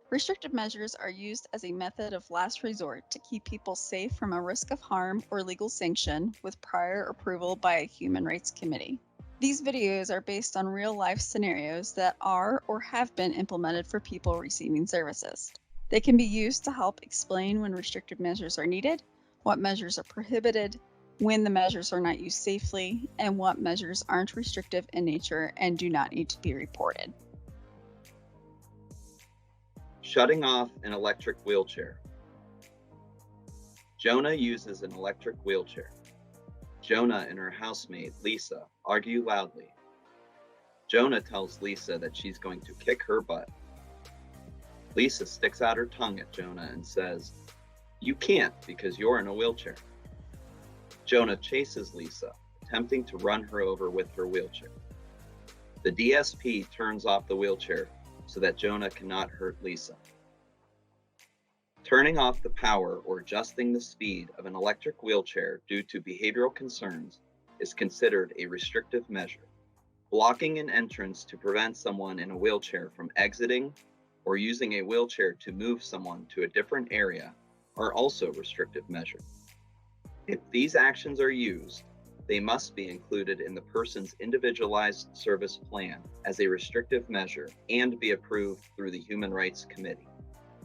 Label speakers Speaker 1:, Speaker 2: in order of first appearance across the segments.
Speaker 1: Restrictive measures are used as a method of last resort to keep people safe from a risk of harm or legal sanction with prior approval by a human rights committee. These videos are based on real life scenarios that are or have been implemented for people receiving services. They can be used to help explain when restrictive measures are needed, what measures are prohibited, when the measures are not used safely, and what measures aren't restrictive in nature and do not need to be reported.
Speaker 2: Shutting off an electric wheelchair. Jonah uses an electric wheelchair. Jonah and her housemate, Lisa, argue loudly. Jonah tells Lisa that she's going to kick her butt. Lisa sticks out her tongue at Jonah and says, "You can't because you're in a wheelchair." Jonah chases Lisa, attempting to run her over with her wheelchair. The DSP turns off the wheelchair so that Jonah cannot hurt Lisa. Turning off the power or adjusting the speed of an electric wheelchair due to behavioral concerns is considered a restrictive measure. Blocking an entrance to prevent someone in a wheelchair from exiting or using a wheelchair to move someone to a different area are also restrictive measures. If these actions are used, they must be included in the person's individualized service plan as a restrictive measure and be approved through the Human Rights Committee.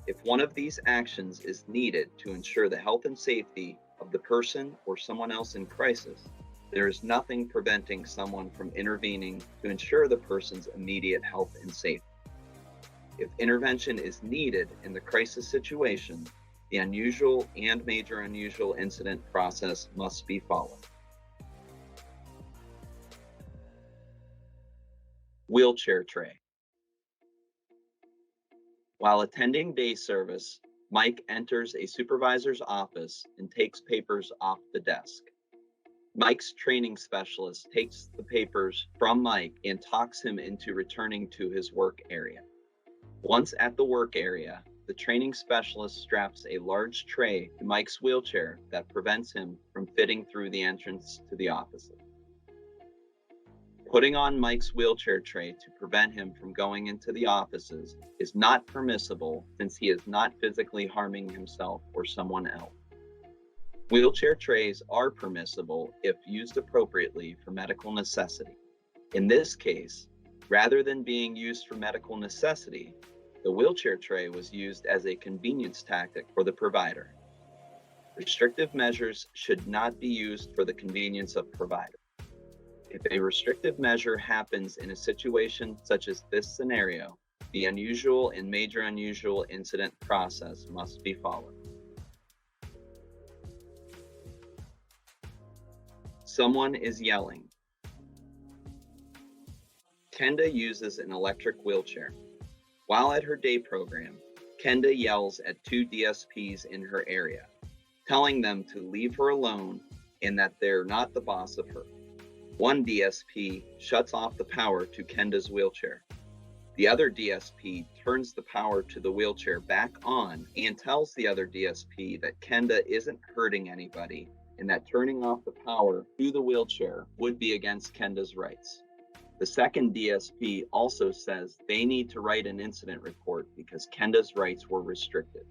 Speaker 2: If one of these actions is needed to ensure the health and safety of the person or someone else in crisis, there is nothing preventing someone from intervening to ensure the person's immediate health and safety. If intervention is needed in the crisis situation, the unusual and major unusual incident process must be followed. Wheelchair tray. While attending day service, Mike enters a supervisor's office and takes papers off the desk. Mike's training specialist takes the papers from Mike and talks him into returning to his work area. Once at the work area, the training specialist straps a large tray to Mike's wheelchair that prevents him from fitting through the entrance to the offices. Putting on Mike's wheelchair tray to prevent him from going into the offices is not permissible since he is not physically harming himself or someone else. Wheelchair trays are permissible if used appropriately for medical necessity. In this case, rather than being used for medical necessity, the wheelchair tray was used as a convenience tactic for the provider. Restrictive measures should not be used for the convenience of provider. If a restrictive measure happens in a situation such as this scenario, the unusual and major unusual incident process must be followed. Someone is yelling. Kenda uses an electric wheelchair. While at her day program, Kenda yells at two DSPs in her area, telling them to leave her alone and that they're not the boss of her. One DSP shuts off the power to Kenda's wheelchair. The other DSP turns the power to the wheelchair back on and tells the other DSP that Kenda isn't hurting anybody and that turning off the power to the wheelchair would be against Kenda's rights. The second DSP also says they need to write an incident report because Kenda's rights were restricted.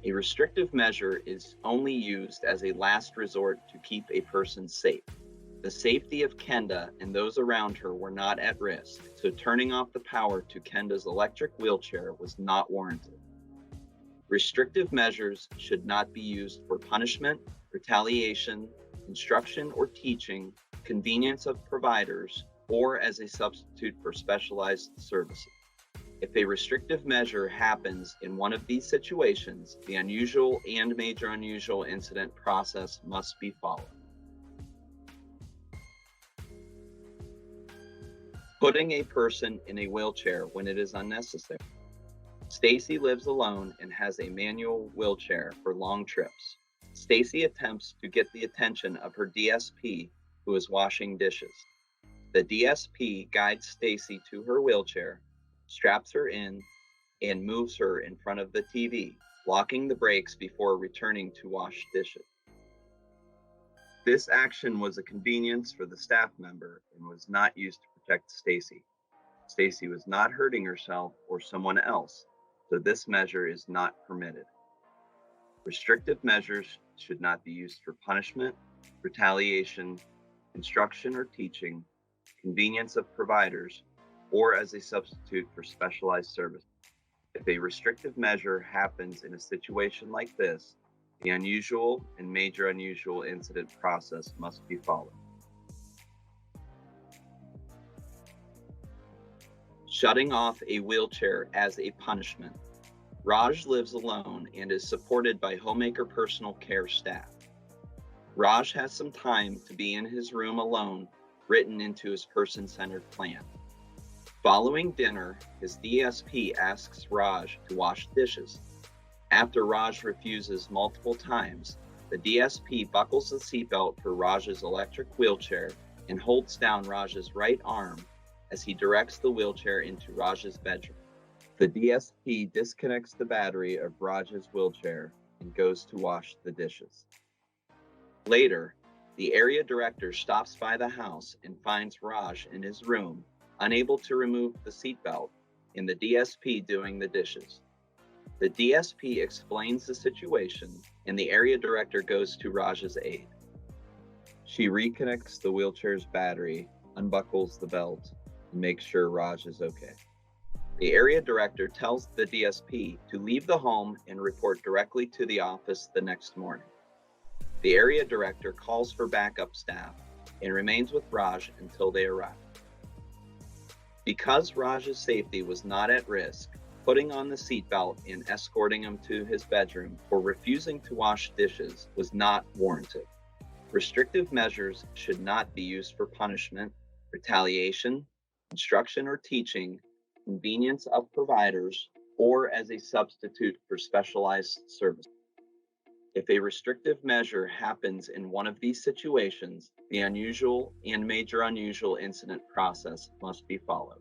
Speaker 2: A restrictive measure is only used as a last resort to keep a person safe. The safety of Kenda and those around her were not at risk, so turning off the power to Kenda's electric wheelchair was not warranted. Restrictive measures should not be used for punishment, retaliation, instruction or teaching, convenience of providers, or as a substitute for specialized services. If a restrictive measure happens in one of these situations, the unusual and major unusual incident process must be followed. Putting a person in a wheelchair when it is unnecessary. Stacy lives alone and has a manual wheelchair for long trips. Stacy attempts to get the attention of her DSP, who is washing dishes. The DSP guides Stacy to her wheelchair, straps her in, and moves her in front of the TV, locking the brakes before returning to wash dishes. This action was a convenience for the staff member and was not used to protect Stacy. Stacy was not hurting herself or someone else, so this measure is not permitted. Restrictive measures should not be used for punishment, retaliation, instruction or teaching, convenience of providers, or as a substitute for specialized service. If a restrictive measure happens in a situation like this, the unusual and major unusual incident process must be followed. Shutting off a wheelchair as a punishment. Raj lives alone and is supported by homemaker personal care staff. Raj has some time to be in his room alone written into his person-centered plan. Following dinner, his DSP asks Raj to wash dishes. After Raj refuses multiple times, the DSP buckles the seatbelt for Raj's electric wheelchair and holds down Raj's right arm as he directs the wheelchair into Raj's bedroom. The DSP disconnects the battery of Raj's wheelchair and goes to wash the dishes. Later, the area director stops by the house and finds Raj in his room, unable to remove the seatbelt, and the DSP doing the dishes. The DSP explains the situation, and the area director goes to Raj's aid. She reconnects the wheelchair's battery, unbuckles the belt, and makes sure Raj is okay. The area director tells the DSP to leave the home and report directly to the office the next morning. The area director calls for backup staff and remains with Raj until they arrive. Because Raj's safety was not at risk, putting on the seatbelt and escorting him to his bedroom for refusing to wash dishes was not warranted. Restrictive measures should not be used for punishment, retaliation, instruction or teaching, convenience of providers, or as a substitute for specialized service. If a restrictive measure happens in one of these situations, the unusual and major unusual incident process must be followed.